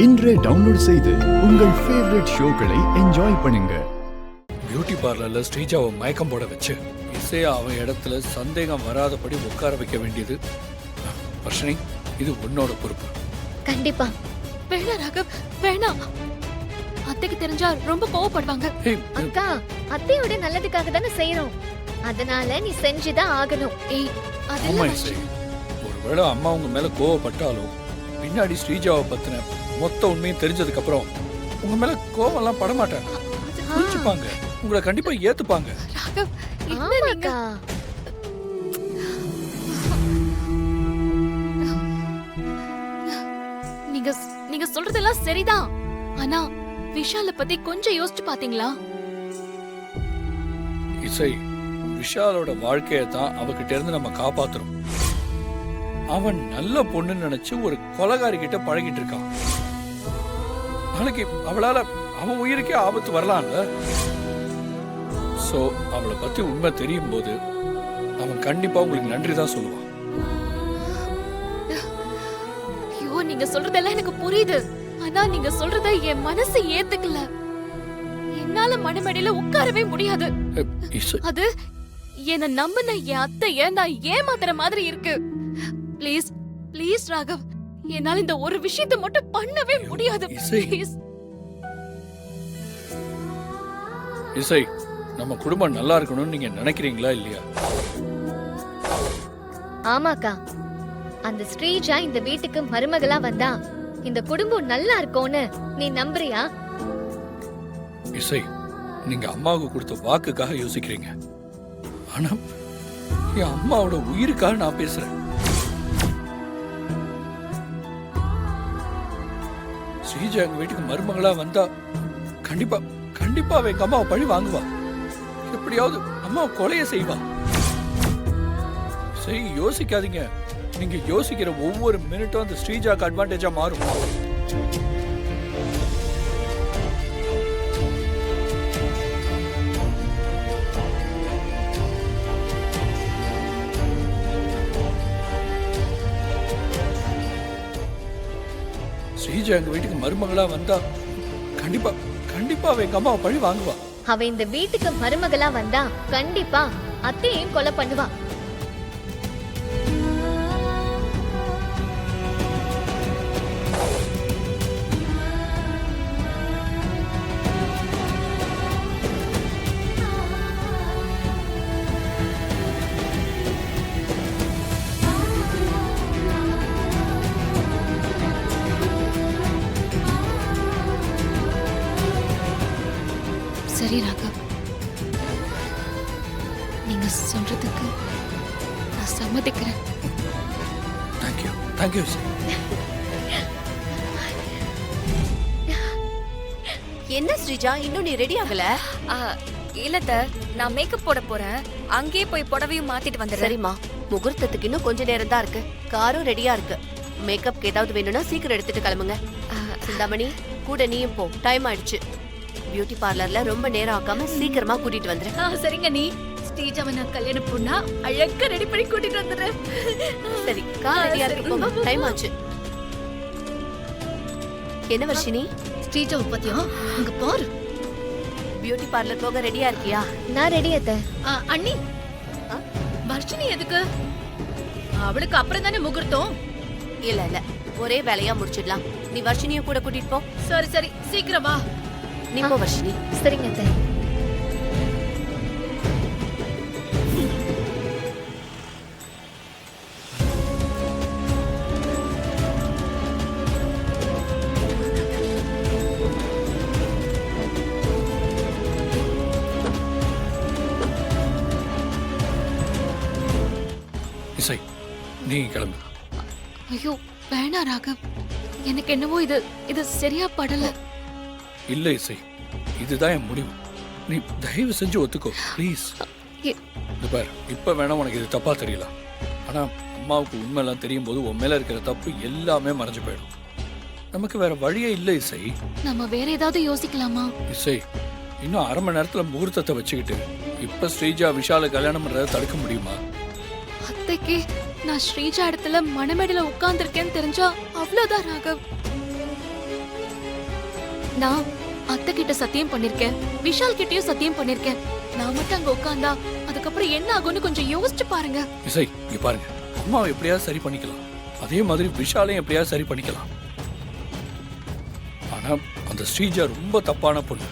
இன்றே டவுன்லோட் செய்து உங்கள் ஃபேவரட் ஷோக்களை என்ஜாய் பண்ணுங்க. பியூட்டி பார்லர்ல ஸ்ரீஜாவை மயக்கம் போட வச்சு இசையா அவன் இடத்துல சந்தேகம் வராதபடி உட்கார வைக்க வேண்டியது வர்ஷினி, இது உன்னோட பொறுப்பு. கண்டிப்பா. வேணா ராகவ், வேணாம். அத்தைக்கு தெரிஞ்சா ரொம்ப கோவப்படுவாங்க. அக்கா, அத்தையோட நல்லதுக்காக தானே செய்யறோம். அதனால நீ செஞ்சுதான் ஆகணும். ஏய், ஆமா அதெல்லாம் இசை, ஒருவேளை அம்மா உங்க மேல கோவப்பட்டாலும் பின்னாடி ஸ்ரீஜாவை பத்தின மொத்த உண்மையும் தெரிஞ்சதுக்கு அப்புறம் உங்க மேல கோவம் எல்லாம் படமாட்டாங்க. புரிஞ்சுப்பாங்க, உங்களை கண்டிப்பா ஏத்துப்பாங்க. ராகவ், என்ன நீங்க ஆமாக்கா. நீங்க நீங்க சொல்றதெல்லாம் சரிதான். ஆனா விஷால பத்தி கொஞ்சம் யோசிச்சு பாத்தீங்களா? இசை, விஷாலோட வாழ்க்கையை தான் அவகிட்ட இருந்து நம்ம காப்பாத்துறோம். அவன் நல்ல பொண்ணுன்னு நினைச்சு ஒரு கொலைகாரி கிட்ட பழகிட்டு இருக்கான். நாளைக்கு அவளால அவன் உயிருக்கே ஆபத்து வரலாம்ல. சோ அவளை பத்தி உண்மை தெரியும் போது அவன் கண்டிப்பா உங்களுக்கு நன்றி தான் சொல்லுவான். ஐயோ, நீங்க சொல்றதெல்லாம் எனக்கு புரியுது. ஆனா நீங்க சொல்றத என் மனசு ஏத்துக்கல. என்னால மனமேடையில உட்காரவே முடியாது. இசை, அது என்ன நம்பின என் அத்தைய நான் ஏமாத்துற மாதிரி இருக்கு. ப்ளீஸ் ப்ளீஸ் ராகவ், என்னால இந்த ஒரு விஷயத்தை மட்டும் பண்ணவே முடியாது. இசை. ப்ளீஸ். இசை, நம்ம குடும்பம் நல்லா இருக்கணும்னு நீங்க நினைக்கிறீங்களா இல்லையா? ஆமாக்கா, அந்த ஸ்ரீஜா இந்த வீட்டுக்கு மருமகளா வந்தா இந்த குடும்பம் நல்லா இருக்கும்னு நீ நம்புறியா? இசை, நீங்க அம்மாவுக்கு கொடுத்த வாக்குக்காக யோசிக்கிறீங்க. ஆனா என் அம்மாவோட உயிருக்காக நான் பேசுறேன். ஸ்ரீஜா எங்க வீட்டுக்கு மருமகளா வந்தா கண்டிப்பா கண்டிப்பா அவ எங்க அம்மாவை பழி வாங்குவா. எப்படியாவது அம்மாவை கொலைய செய்வா. சரி, யோசிக்காதீங்க. நீங்க யோசிக்கிற ஒவ்வொரு மினிட்டும் அந்த ஸ்ரீஜாக்கு அட்வான்டேஜா மாறும். ஸ்ரீஜா எங்க வீட்டுக்கு மருமகளா வந்தா கண்டிப்பா கண்டிப்பா அவ எங்க அம்மாவை பழி வாங்குவா. அவ இந்த வீட்டுக்கு மருமகளா வந்தா கண்டிப்பா அத்தையும் கொலை பண்ணுவா. சரி ராகவ், நீங்க சொல்றதுக்கு நான் சம்மதிக்கிறேன். Thank you thank you. என்ன ஸ்ரீஜா, இன்னும் நீ ரெடி ஆகல? இல்லத்த, நான் மேக்கப் போட போறேன். அங்கேயே போய் புடவையும் மாத்திட்டு வந்துடுறேன். சரிம்மா, முகூர்த்தத்துக்கு இன்னும் கொஞ்ச நேரம் தான் இருக்கு. காரும் ரெடியா இருக்கு. மேக்கப் ஏதாவது வேணும்னா சீக்கிரம் எடுத்துட்டு கிளம்புங்க. சிந்தாமணி, கூட நீயும் போ, டைம் ஆயிடுச்சு. பியூட்டி பார்லர்ல ரொம்ப நேரம் ஆக்காம சீக்கிரமா கூட்டிட்டு வந்துரு. சரிங்க. நீ ஸ்ரீஜாவை நான் கல்யாணம் பொண்ணா அழகா ரெடி பண்ணி கூட்டிட்டு வந்துடுறேன். சரி, கார் ரெடியா இருக்கு, போங்க, டைம் ஆச்சு. என்ன வர்ஷினி, ஸ்ரீஜாவை பத்தியா அங்க பாரு. பியூட்டி பார்லர் போக ரெடியா இருக்கியா? நான் ரெடி அத்தை. அண்ணி, வர்ஷினி எதுக்கு? அவளுக்கு அப்புறம் தானே முகூர்த்தம். இல்ல இல்ல, ஒரே வேலையா முடிச்சிடலாம். நீ வர்ஷினியும் கூட கூட்டிட்டு போ. சரி சரி, சீக்கிரம் வா. நீ போ வர்ஷினி. சரிங்க அத்தை. இசை, நீ கிளம்பு. ஐயோ வேணா ராகவ், எனக்கு என்னவோ இது சரியா படல. இல்ல இசை, இதுதான் என் முடிவு. நீ தயவு செஞ்சு ஒத்துக்கோ ப்ளீஸ். இது பாரு, இப்ப வேணா உனக்கு இது தப்பா தெரியலாம். ஆனா அம்மாவுக்கு உண்மையெல்லாம் தெரியும் போது உன் மேல இருக்கிற தப்பு எல்லாமே மறைஞ்சு போயிடும். நமக்கு வேற வழியே இல்ல இசை. நம்ம வேற ஏதாவது யோசிக்கலாமா? இசை, இன்னும் அரை மணி நேரத்துல முகூர்த்தத்தை வச்சுக்கிட்டு இப்ப ஸ்ரீஜா விஷால கல்யாணம் பண்றதை தடுக்க முடியுமா? அத்தைக்கு நான் ஸ்ரீஜா இடத்துல மணமேடையில உட்கார்ந்துருக்கேன்னு தெரிஞ்சா அவ்வளவுதான் ராகவ். நான் அத்தை கிட்ட சத்தியம் பண்ணிருக்கேன், விஷால் கிட்டயும் சத்தியம் பண்ணிருக்கேன். நான் மட்டும் அங்க உட்கார்ந்தா அதுக்கப்புறம் என்ன ஆகும்னு கொஞ்சம் யோசிச்சு பாருங்க. இசை இங்க பாருங்க, அம்மாவை எப்படியாவது சரி பண்ணிக்கலாம், அதே மாதிரி விஷாலையும் எப்படியாவது சரி பண்ணிக்கலாம். ஆனா அந்த ஸ்ரீஜா ரொம்ப தப்பான பொண்ணு.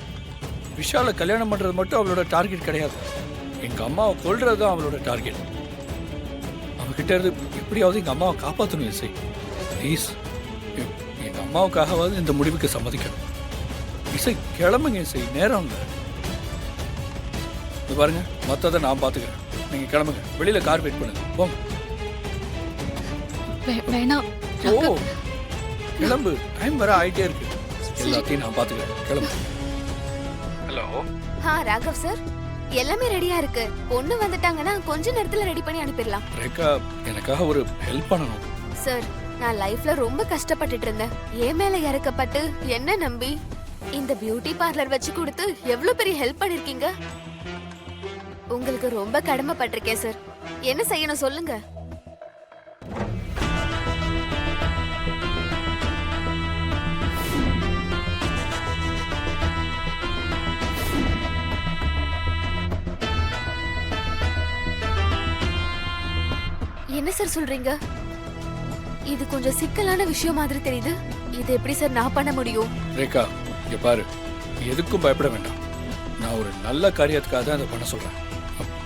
விஷாலை கல்யாணம் பண்றது மட்டும் அவளோட டார்கெட் கிடையாது. எங்க அம்மாவை கொல்றது தான் அவளோட டார்கெட். அவகிட்ட இருந்து எப்படியாவது எங்க அம்மாவை காப்பாற்றணும் இசை. ப்ளீஸ், எங்க அம்மாவுக்காகவாவது இந்த முடிவுக்கு சம்மதிக்கணும். இசை கிளம்புங்க இசை, நேரம் இல்லை. இது பாருங்க, மற்றதை நான் பார்த்துக்கிறேன். நீங்க கிளம்புங்க, வெளியில கார் வெயிட் பண்ணுங்க, போங்க. வேணாம் ஓ, கிளம்பு, டைம் வர ஆயிட்டே இருக்கு. எல்லாத்தையும் நான் பார்த்துக்கிறேன், கிளம்பு. ஹலோ, ராகவ் சார், எல்லாமே ரெடியா இருக்கு. பொண்ணு வந்துட்டாங்கன்னா கொஞ்ச நேரத்துல ரெடி பண்ணி அனுப்பிடலாம். ரேகா, எனக்காக ஒரு ஹெல்ப் பண்ணணும். சார், நான் லைஃப்ல ரொம்ப கஷ்டப்பட்டுட்டு இருந்தேன். என் மேல இறக்கப்பட்டு என்ன நம்பி இந்த பியூட்டி பார்லர் வச்சு கொடுத்து எவ்வளவு பெரிய ஹெல்ப் பண்ணிருக்கீங்க. உங்களுக்கு ரொம்ப கடமைப்பட்டிருக்கேன் சார். என்ன செய்யணும் சொல்லுங்க. என்ன சார் சொல்றீங்க? இது கொஞ்சம் சிக்கலான விஷயம் மாதிரி தெரியுது. இது எப்படி சார் நான் பண்ண முடியும்? ரேகா, இங்க பாரு, எதுக்கும் பயப்பட வேண்டாம். நான் ஒரு நல்ல காரியத்துக்காக தான் இதை பண்ண சொல்றேன்.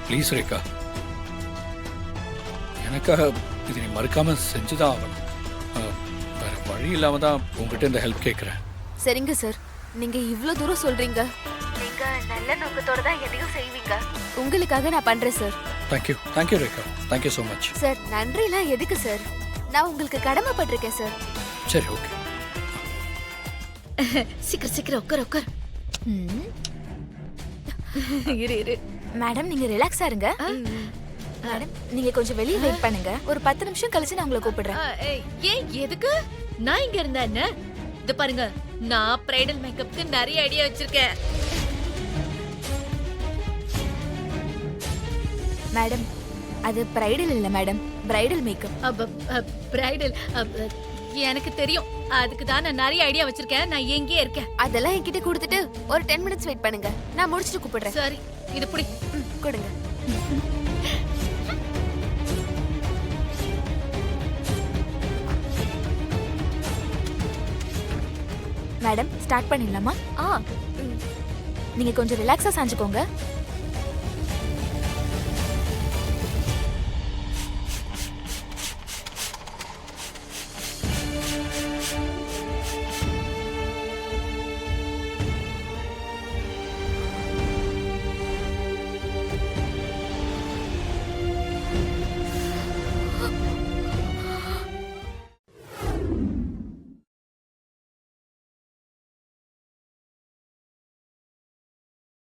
ப்ளீஸ் ரேகா, எனக்காக இதை நீ மறுக்காம செஞ்சுதான் ஆகணும். வேற வழி இல்லாம தான் உங்ககிட்ட இந்த ஹெல்ப் கேட்குறேன். சரிங்க சார், நீங்க இவ்ளோ தூரம் சொல்றீங்க. நீங்க நல்ல நோக்கத்தோட தான் எதையும் செய்வீங்க. உங்களுக்காக நான் பண்றேன் sir. Thank you Rekha, thank you so much. Sir, நன்றிலாம் எதுக்கு சார்? நான் உங்களுக்கு கடமைப்பட்டிருக்கேன் சார். சரி, ஓகே. சீக்கிரம் சீக்கிரம் உட்கார் உட்கார். இரு மேடம், நீங்க ரிலாக்ஸா இருங்க. மேடம், நீங்க கொஞ்சம் வெளிய வெயிட் பண்ணுங்க. ஒரு 10 நிமிஷம் கழிச்சு நான் உங்களை கூப்பிடுறேன். ஏன் எதுக்கு? நான் இங்க இருந்தா என்ன? இது பாருங்க, நான் பிரைடல் மேக்கப்க்கு நிறைய ஐடியா வச்சிருக்கேன். மேடம், அது பிரைடல் இல்ல மேடம், பிரைடல் மேக்கப். பிரைடல் எனக்கு தெரியும். அதுக்கு தான் நான் நிறைய ஐடியா வச்சிருக்கேன். நான் எங்கேயே இருக்கேன். அதெல்லாம் என்கிட்ட கொடுத்துட்டு ஒரு 10 மினிட்ஸ் வெயிட் பண்ணுங்க. நான் முடிச்சிட்டு கூப்பிடுறேன். சரி, இது புடி. கொடுங்க. மேடம், ஸ்டார்ட் பண்ணிடலாமா? ஆ, நீங்க கொஞ்சம் ரிலாக்ஸா சாஞ்சுக்கோங்க.